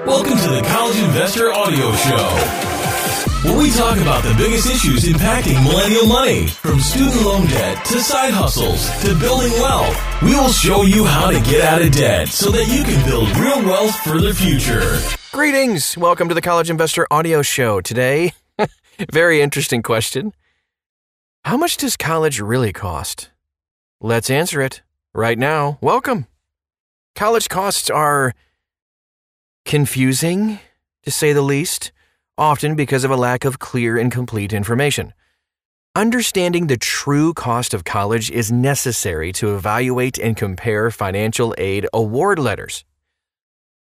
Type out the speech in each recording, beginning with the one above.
Welcome to the College Investor Audio Show, where we talk about the biggest issues impacting millennial money, from student loan debt to side hustles to building wealth. We will show you how to get out of debt so that you can build real wealth for the future. Greetings! Welcome to the College Investor Audio Show. Today, very interesting question. How much does college really cost? Let's answer it right now. Welcome. College costs are confusing, to say the least, often because of a lack of clear and complete information. Understanding the true cost of college is necessary to evaluate and compare financial aid award letters.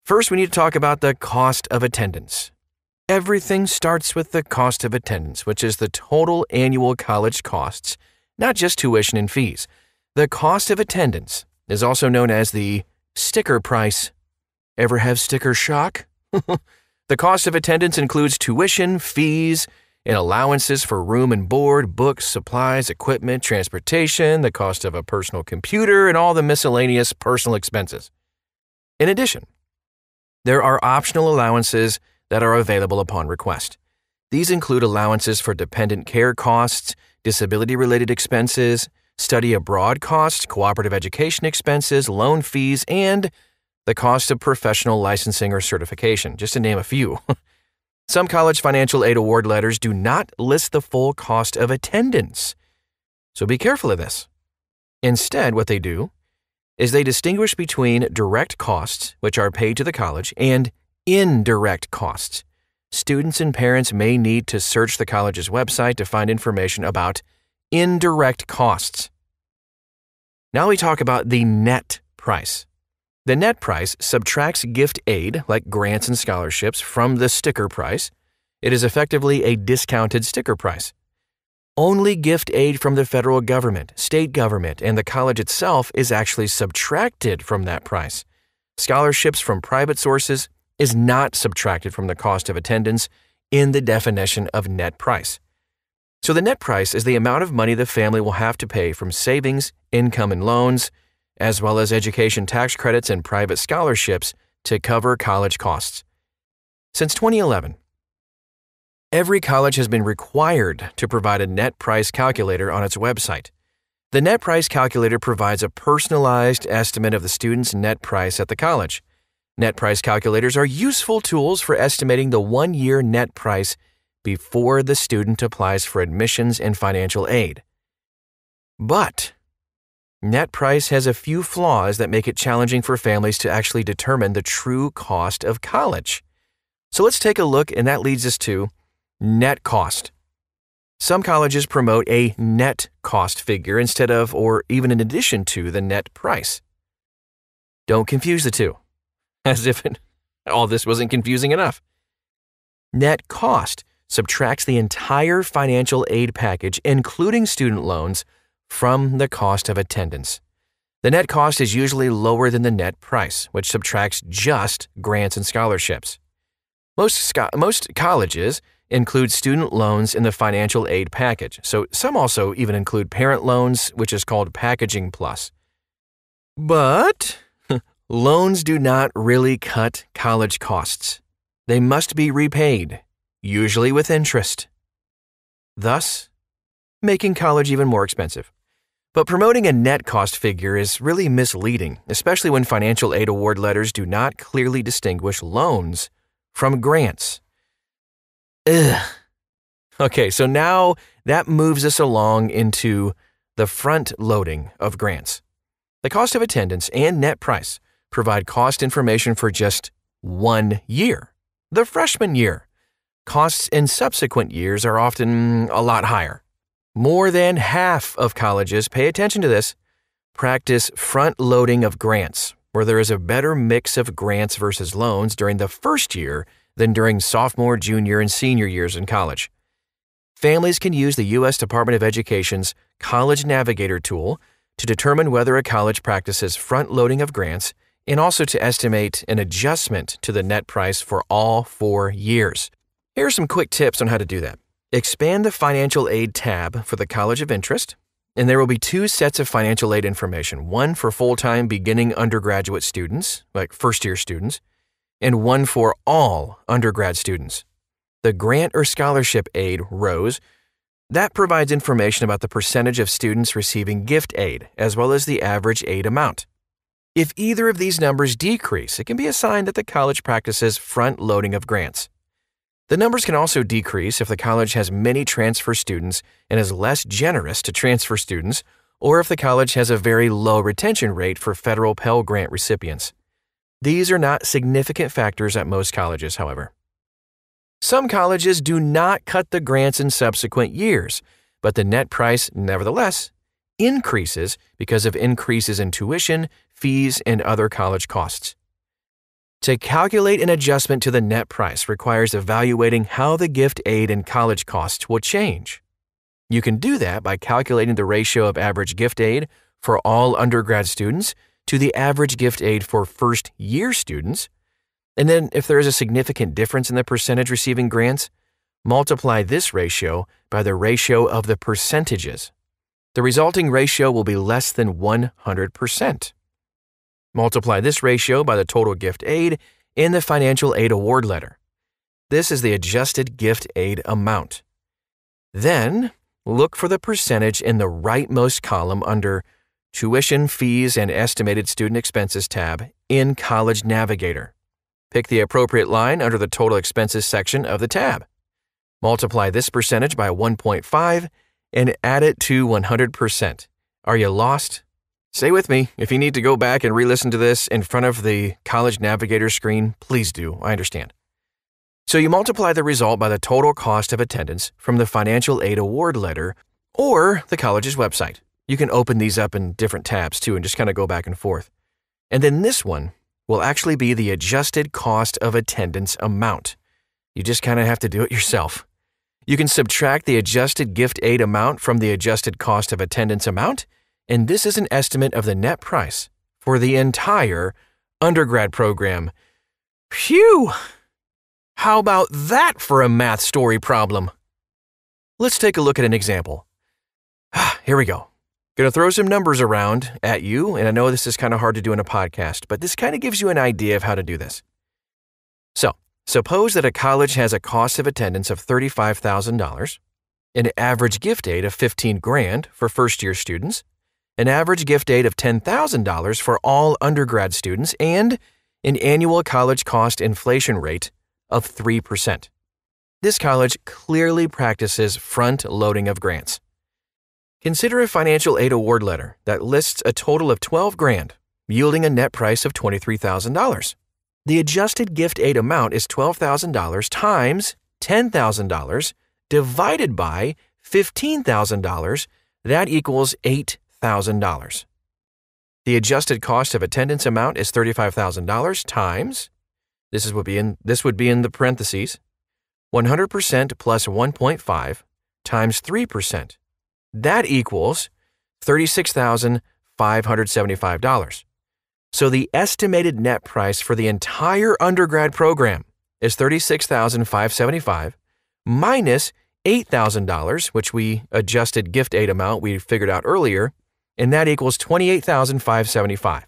First, we need to talk about the cost of attendance. Everything starts with the cost of attendance, which is the total annual college costs, not just tuition and fees. The cost of attendance is also known as the sticker price. Ever have sticker shock? The cost of attendance includes tuition, fees, and allowances for room and board, books, supplies, equipment, transportation, the cost of a personal computer, and all the miscellaneous personal expenses. In addition, there are optional allowances that are available upon request. These include allowances for dependent care costs, disability-related expenses, study abroad costs, cooperative education expenses, loan fees, and the cost of professional licensing or certification, just to name a few. Some college financial aid award letters do not list the full cost of attendance, so be careful of this. Instead, what they do is they distinguish between direct costs, which are paid to the college, and indirect costs. Students and parents may need to search the college's website to find information about indirect costs. Now we talk about the net price. The net price subtracts gift aid, like grants and scholarships, from the sticker price. It is effectively a discounted sticker price. Only gift aid from the federal government, state government, and the college itself is actually subtracted from that price. Scholarships from private sources is not subtracted from the cost of attendance in the definition of net price. So the net price is the amount of money the family will have to pay from savings, income, and loans, as well as education tax credits and private scholarships to cover college costs. Since 2011, every college has been required to provide a net price calculator on its website. The net price calculator provides a personalized estimate of the student's net price at the college. Net price calculators are useful tools for estimating the one-year net price before the student applies for admissions and financial aid. But net price has a few flaws that make it challenging for families to actually determine the true cost of college. So let's take a look, and that leads us to net cost. Some colleges promote a net cost figure instead of, or even in addition to, the net price. Don't confuse the two, as if all this wasn't confusing enough. Net cost subtracts the entire financial aid package, including student loans, from the cost of attendance. The net cost is usually lower than the net price, which subtracts just grants and scholarships. Most colleges include student loans in the financial aid package, so some also even include parent loans, which is called Packaging Plus. But loans do not really cut college costs. They must be repaid, usually with interest, thus making college even more expensive. But promoting a net cost figure is really misleading, especially when financial aid award letters do not clearly distinguish loans from grants. Okay, so now that moves us along into the front loading of grants. The cost of attendance and net price provide cost information for just 1 year, the freshman year. Costs in subsequent years are often a lot higher. More than half of colleges, pay attention to this, practice front loading of grants, where there is a better mix of grants versus loans during the first year than during sophomore, junior, and senior years in college. Families can use the U.S. Department of Education's College Navigator tool to determine whether a college practices front loading of grants and also to estimate an adjustment to the net price for all 4 years. Here are some quick tips on how to do that. Expand the financial aid tab for the college of interest, and there will be 2 sets of financial aid information, one for full-time beginning undergraduate students, like first-year students, and one for all undergrad students. The grant or scholarship aid rows, that provides information about the percentage of students receiving gift aid, as well as the average aid amount. If either of these numbers decrease, it can be a sign that the college practices front-loading of grants. The numbers can also decrease if the college has many transfer students and is less generous to transfer students, or if the college has a very low retention rate for federal Pell Grant recipients. These are not significant factors at most colleges, however. Some colleges do not cut the grants in subsequent years, but the net price, nevertheless, increases because of increases in tuition, fees, and other college costs. To calculate an adjustment to the net price requires evaluating how the gift aid and college costs will change. You can do that by calculating the ratio of average gift aid for all undergrad students to the average gift aid for first-year students. And then, if there is a significant difference in the percentage receiving grants, multiply this ratio by the ratio of the percentages. The resulting ratio will be less than 100%. Multiply this ratio by the total gift aid in the financial aid award letter. This is the adjusted gift aid amount. Then, look for the percentage in the rightmost column under Tuition, Fees, and Estimated Student Expenses tab in College Navigator. Pick the appropriate line under the Total Expenses section of the tab. Multiply this percentage by 1.5 and add it to 100%. Are you lost? Stay with me. If you need to go back and re-listen to this in front of the College Navigator screen, please do. I understand. So you multiply the result by the total cost of attendance from the financial aid award letter or the college's website. You can open these up in different tabs too and just kind of go back and forth. And then this one will actually be the adjusted cost of attendance amount. You just kind of have to do it yourself. You can subtract the adjusted gift aid amount from the adjusted cost of attendance amount, and this is an estimate of the net price for the entire undergrad program. Phew! How about that for a math story problem? Let's take a look at an example. Here we go. Going to throw some numbers around at you, and I know this is kind of hard to do in a podcast, but this kind of gives you an idea of how to do this. So, suppose that a college has a cost of attendance of $35,000, an average gift aid of $15,000 for first-year students, an average gift aid of $10,000 for all undergrad students, and an annual college cost inflation rate of 3%. This college clearly practices front-loading of grants. Consider a financial aid award letter that lists a total of $12,000, yielding a net price of $23,000. The adjusted gift aid amount is $12,000 times $10,000 divided by $15,000. That equals $8,000. The adjusted cost of attendance amount is $35,000 times, this would be in the parentheses, 100% plus 1.5 times 3%. That equals $36,575. So the estimated net price for the entire undergrad program is $36,575 minus $8,000, which we adjusted gift aid amount we figured out earlier, and that equals $28,575.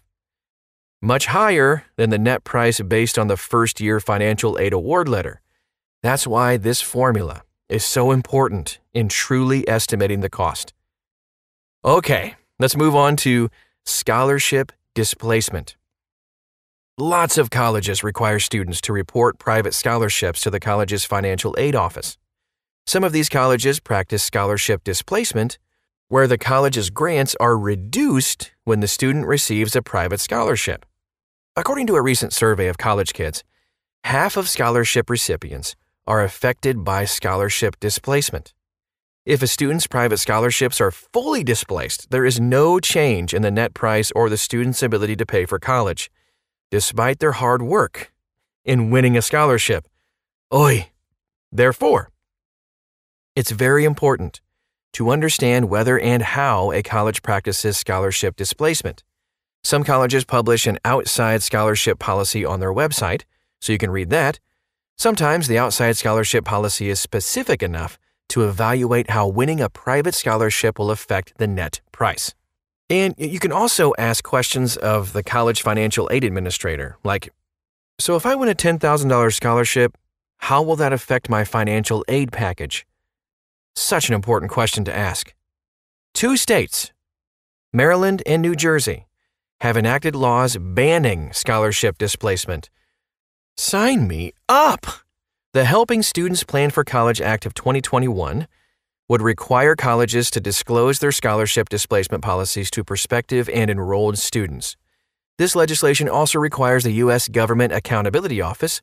Much higher than the net price based on the first-year financial aid award letter. That's why this formula is so important in truly estimating the cost. Okay, let's move on to scholarship displacement. Lots of colleges require students to report private scholarships to the college's financial aid office. Some of these colleges practice scholarship displacement, where the college's grants are reduced when the student receives a private scholarship. According to a recent survey of college kids, half of scholarship recipients are affected by scholarship displacement. If a student's private scholarships are fully displaced, there is no change in the net price or the student's ability to pay for college, despite their hard work in winning a scholarship. Therefore, it's very important to understand whether and how a college practices scholarship displacement. Some colleges publish an outside scholarship policy on their website, so you can read that. Sometimes the outside scholarship policy is specific enough to evaluate how winning a private scholarship will affect the net price. And you can also ask questions of the college financial aid administrator, like, So if I win a $10,000 scholarship, how will that affect my financial aid package? Such an important question to ask. 2 states, Maryland and New Jersey, have enacted laws banning scholarship displacement. Sign me up! The Helping Students Plan for College Act of 2021 would require colleges to disclose their scholarship displacement policies to prospective and enrolled students. This legislation also requires the U.S. Government Accountability Office,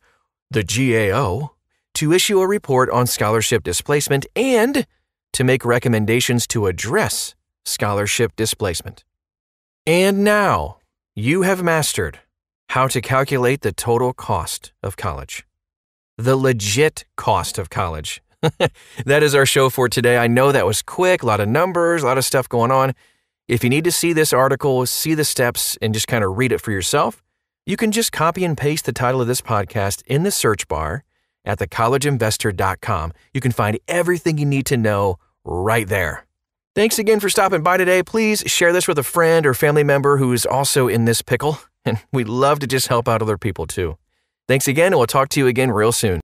the GAO, to issue a report on scholarship displacement and to make recommendations to address scholarship displacement. And now, you have mastered how to calculate the total cost of college. The legit cost of college. That is our show for today. I know that was quick, a lot of numbers, a lot of stuff going on. If you need to see this article, see the steps, and just kind of read it for yourself, you can just copy and paste the title of this podcast in the search bar at thecollegeinvestor.com. You can find everything you need to know right there. Thanks again for stopping by today. Please share this with a friend or family member who is also in this pickle, and we'd love to just help out other people too. Thanks again, and we'll talk to you again real soon.